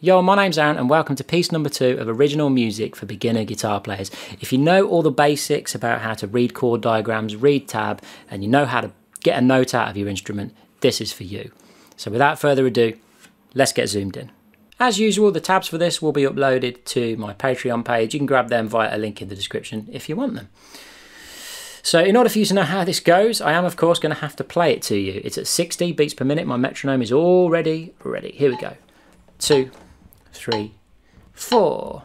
Yo, my name's Aaron and welcome to piece number 2 of original music for beginner guitar players. If you know all the basics about how to read chord diagrams, read tab, and you know how to get a note out of your instrument, this is for you. So without further ado, let's get zoomed in. As usual, the tabs for this will be uploaded to my Patreon page. You can grab them via a link in the description if you want them. So in order for you to know how this goes, I am of course going to have to play it to you. It's at 60 beats per minute. My metronome is already ready. Here we go. 2, 3, 4.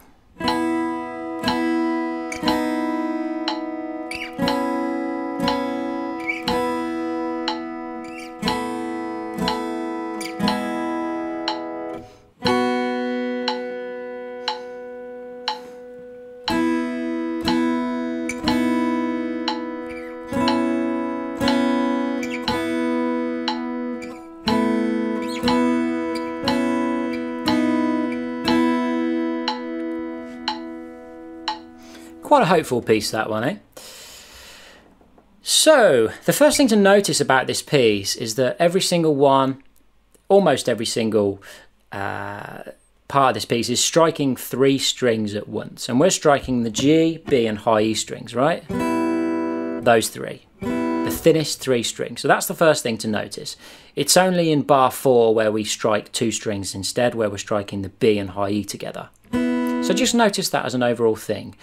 Quite a hopeful piece, that one, eh? So, the first thing to notice about this piece is that every single one, almost every single part of this piece is striking 3 strings at once. And we're striking the G, B and high E strings, right? Those 3. The thinnest 3 strings. So that's the first thing to notice. It's only in bar 4 where we strike 2 strings instead, where we're striking the B and high E together. So just notice that as an overall thing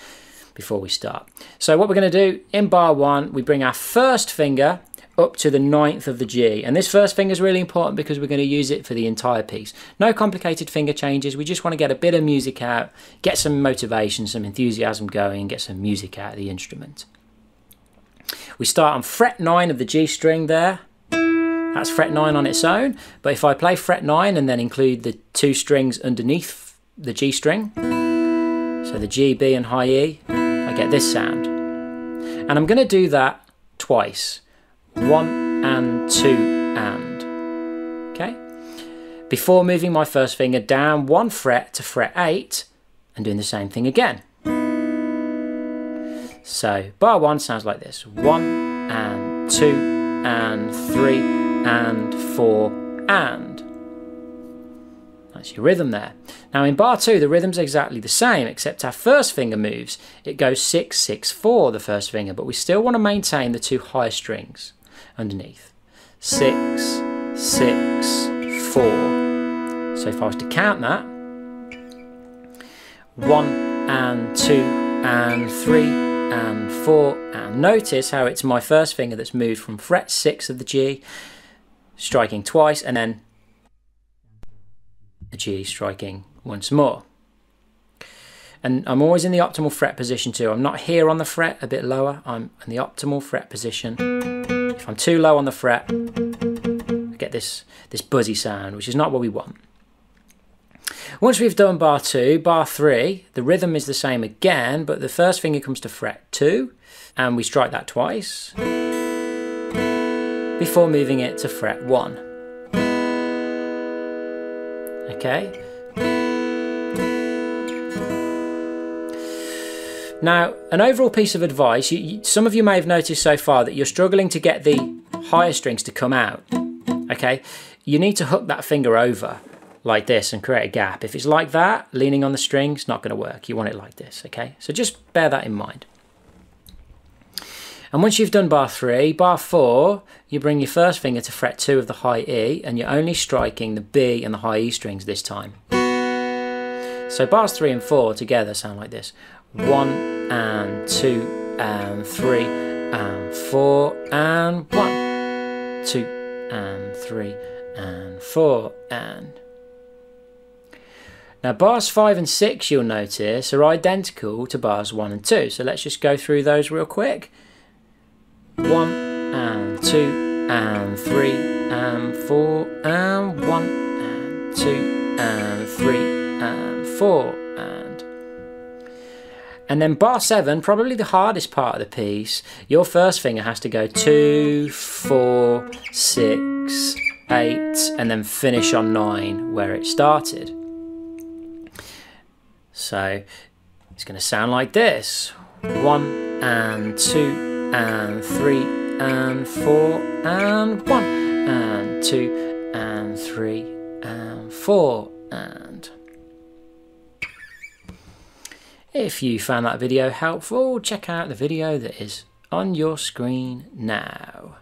before we start. So what we're going to do, in bar 1, we bring our first finger up to the 9th of the G. And this first finger is really important because we're going to use it for the entire piece. No complicated finger changes. We just want to get a bit of music out, get some motivation, some enthusiasm going, get some music out of the instrument. We start on fret 9 of the G string there. That's fret 9 on its own. But if I play fret 9 and then include the 2 strings underneath the G string, so the G, B and high E, I get this sound. And I'm going to do that twice. 1 and 2 and. Okay? Before moving my first finger down 1 fret to fret 8 and doing the same thing again. So bar 1 sounds like this. 1 and 2 and 3 and 4 and. That's your rhythm there. Now in bar 2 the rhythm's exactly the same, except our first finger moves. It goes 6, 6, 4, the first finger, but we still want to maintain the 2 higher strings underneath. 6, 6, 4. So if I was to count that, 1 and 2 and 3 and 4, and notice how it's my first finger that's moved from fret 6 of the G, striking twice, and then the G striking once more. And I'm always in the optimal fret position too. I'm not here on the fret, a bit lower. I'm in the optimal fret position. If I'm too low on the fret, I get this buzzy sound, which is not what we want. Once we've done bar 2, bar 3, the rhythm is the same again, but the first finger comes to fret 2, and we strike that twice before moving it to fret 1. Okay. Now, an overall piece of advice, some of you may have noticed so far that you're struggling to get the higher strings to come out. Okay, you need to hook that finger over like this and create a gap. If it's like that, leaning on the string, it's not going to work. You want it like this, okay? So just bear that in mind. And once you've done bar 3, bar 4, you bring your first finger to fret 2 of the high E, and you're only striking the B and the high E strings this time. So bars 3 and 4 together sound like this. 1 and 2 and 3 and 4 and 1, 2 and 3 and 4 and. Now bars 5 and 6, you'll notice, are identical to bars 1 and 2. So let's just go through those real quick. 1 and 2 and 3 and 4 and 1 and 2 and 3 and 4 and then bar 7, probably the hardest part of the piece, your first finger has to go 2, 4, 6, 8 and then finish on 9 where it started. So it's going to sound like this. 1 and 2 and 3 and 4 and 1 and 2 and 3 and 4 and. If you found that video helpful, check out the video that is on your screen now.